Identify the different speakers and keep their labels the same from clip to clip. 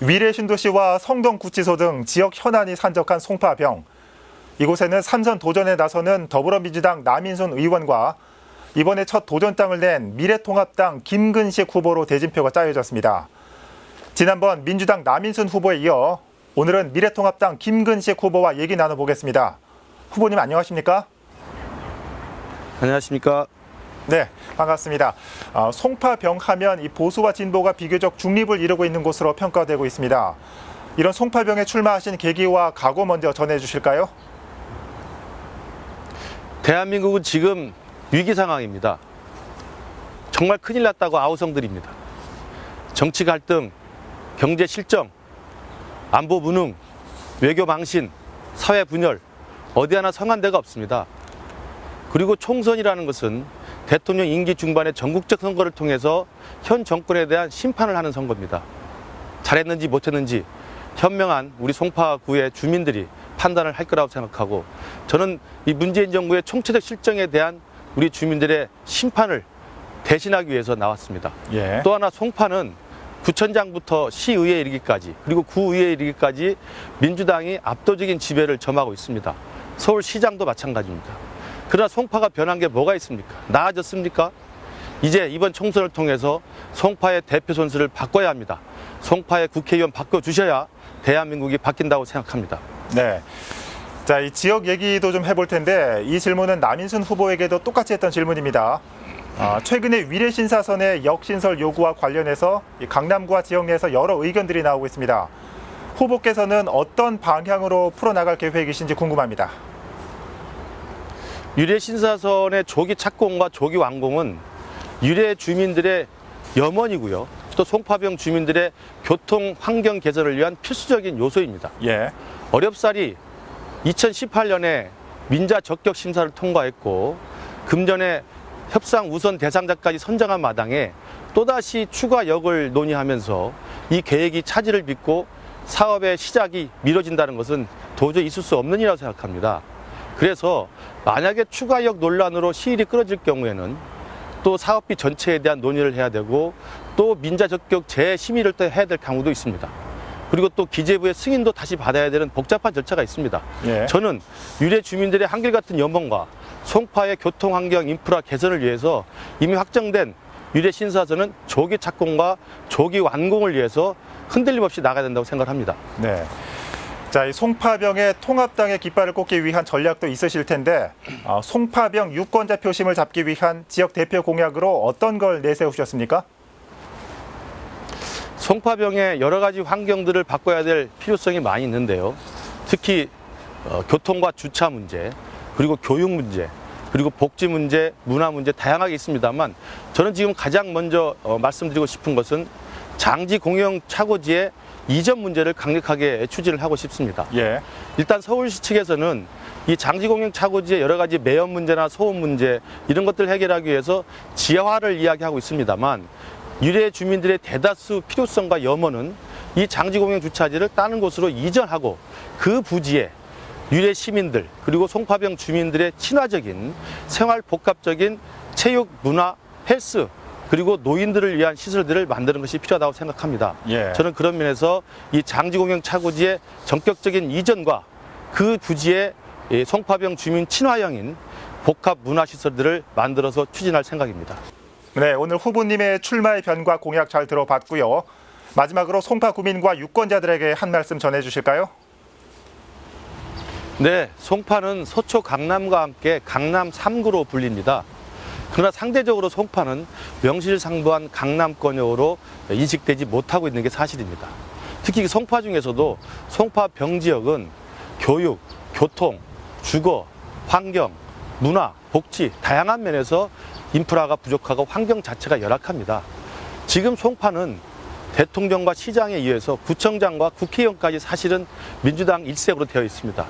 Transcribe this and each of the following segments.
Speaker 1: 위례신도시와 성동구치소 등 지역 현안이 산적한 송파병. 이곳에는 3선 도전에 나서는 더불어민주당 남인순 의원과 이번에 첫 도전장을 낸 미래통합당 김근식 후보로 대진표가 짜여졌습니다. 지난번 민주당 남인순 후보에 이어 오늘은 미래통합당 김근식 후보와 얘기 나눠보겠습니다. 후보님 안녕하십니까?
Speaker 2: 안녕하십니까?
Speaker 1: 네, 반갑습니다. 송파병 하면 이 보수와 진보가 비교적 중립을 이루고 있는 곳으로 평가되고 있습니다. 이런 송파병에 출마하신 계기와 각오 먼저 전해주실까요?
Speaker 2: 대한민국은 지금 위기 상황입니다. 정말 큰일 났다고 아우성들입니다. 정치 갈등, 경제 실정, 안보 무능, 외교 망신, 사회 분열, 어디 하나 성한 데가 없습니다. 그리고 총선이라는 것은 대통령 임기 중반에 전국적 선거를 통해서 현 정권에 대한 심판을 하는 선거입니다. 잘했는지 못했는지 현명한 우리 송파구의 주민들이 판단을 할 거라고 생각하고, 저는 이 문재인 정부의 총체적 실정에 대한 우리 주민들의 심판을 대신하기 위해서 나왔습니다.
Speaker 1: 예.
Speaker 2: 또 하나 송파는 구청장부터 시의회에 이르기까지, 그리고 구의회에 이르기까지 민주당이 압도적인 지배를 점하고 있습니다. 서울시장도 마찬가지입니다. 그러나 송파가 변한 게 뭐가 있습니까? 나아졌습니까? 이제 이번 총선을 통해서 송파의 대표 선수를 바꿔야 합니다. 송파의 국회의원 바꿔주셔야 대한민국이 바뀐다고 생각합니다.
Speaker 1: 네. 자, 이 지역 얘기도 좀 해볼 텐데 이 질문은 남인순 후보에게도 똑같이 했던 질문입니다. 최근에 위례신사선의 역신설 요구와 관련해서 이 강남구와 지역 내에서 여러 의견들이 나오고 있습니다. 후보께서는 어떤 방향으로 풀어나갈 계획이신지 궁금합니다.
Speaker 2: 위례신사선의 조기 착공과 조기 완공은 위례 주민들의 염원이고요. 또 송파병 주민들의 교통 환경 개선을 위한 필수적인 요소입니다.
Speaker 1: 예.
Speaker 2: 어렵사리 2018년에 민자 적격 심사를 통과했고, 금년에 협상 우선 대상자까지 선정한 마당에 또다시 추가역을 논의하면서 이 계획이 차질을 빚고 사업의 시작이 미뤄진다는 것은 도저히 있을 수 없는 일이라고 생각합니다. 그래서 만약에 추가역 논란으로 시일이 끌어질 경우에는 또 사업비 전체에 대한 논의를 해야 되고, 또 민자 적격 재심의를 또 해야 될 경우도 있습니다. 그리고 또 기재부의 승인도 다시 받아야 되는 복잡한 절차가 있습니다.
Speaker 1: 예.
Speaker 2: 저는 위례 주민들의 한결같은 염원과 송파의 교통 환경 인프라 개선을 위해서 이미 확정된 위례 신사선은 조기 착공과 조기 완공을 위해서 흔들림 없이 나가야 된다고 생각합니다.
Speaker 1: 네. 자, 이 송파병의 통합당의 깃발을 꽂기 위한 전략도 있으실 텐데 송파병 유권자 표심을 잡기 위한 지역 대표 공약으로 어떤 걸 내세우셨습니까?
Speaker 2: 송파병의 여러 가지 환경들을 바꿔야 될 필요성이 많이 있는데요. 특히 교통과 주차 문제, 그리고 교육 문제, 그리고 복지 문제, 문화 문제 다양하게 있습니다만, 저는 지금 가장 먼저 말씀드리고 싶은 것은 장지 공영 차고지의 이전 문제를 강력하게 추진을 하고 싶습니다.
Speaker 1: 예.
Speaker 2: 일단 서울시 측에서는 이 장지 공영 차고지의 여러 가지 매연 문제나 소음 문제 이런 것들을 해결하기 위해서 지하화를 이야기하고 있습니다만, 위례 주민들의 대다수 필요성과 염원은 이 장지 공영 주차지를 다른 곳으로 이전하고 그 부지에 위례 시민들 그리고 송파병 주민들의 친화적인 생활 복합적인 체육, 문화, 헬스 그리고 노인들을 위한 시설들을 만드는 것이 필요하다고 생각합니다.
Speaker 1: 예.
Speaker 2: 저는 그런 면에서 이 장지 공영 차고지의 전격적인 이전과 그 부지에 송파병 주민 친화형인 복합 문화 시설들을 만들어서 추진할 생각입니다.
Speaker 1: 네, 오늘 후보님의 출마의 변과 공약 잘 들어봤고요. 마지막으로 송파 구민과 유권자들에게 한 말씀 전해주실까요?
Speaker 2: 네, 송파는 서초 강남과 함께 강남 3구로 불립니다. 그러나 상대적으로 송파는 명실상부한 강남권역으로 인식되지 못하고 있는 게 사실입니다. 특히 송파 중에서도 송파병 지역은 교육, 교통, 주거, 환경, 문화, 복지 다양한 면에서 인프라가 부족하고 환경 자체가 열악합니다. 지금 송파는 대통령과 시장에 의해서 구청장과 국회의원까지 사실은 민주당 일색으로 되어 있습니다.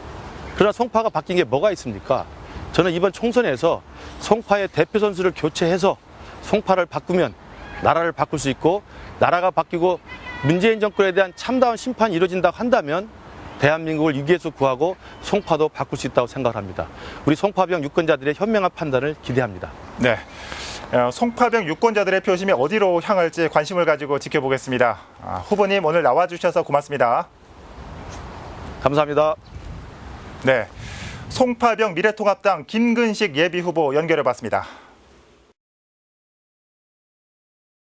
Speaker 2: 그러나 송파가 바뀐 게 뭐가 있습니까? 저는 이번 총선에서 송파의 대표 선수를 교체해서 송파를 바꾸면 나라를 바꿀 수 있고, 나라가 바뀌고 문재인 정권에 대한 참다운 심판이 이루어진다고 한다면 대한민국을 위기에서 구하고 송파도 바꿀 수 있다고 생각합니다. 우리 송파병 유권자들의 현명한 판단을 기대합니다.
Speaker 1: 네. 송파병 유권자들의 표심이 어디로 향할지 관심을 가지고 지켜보겠습니다. 후보님 오늘 나와주셔서 고맙습니다.
Speaker 2: 감사합니다.
Speaker 1: 네, 송파병 미래통합당 김근식 예비후보 연결해봤습니다.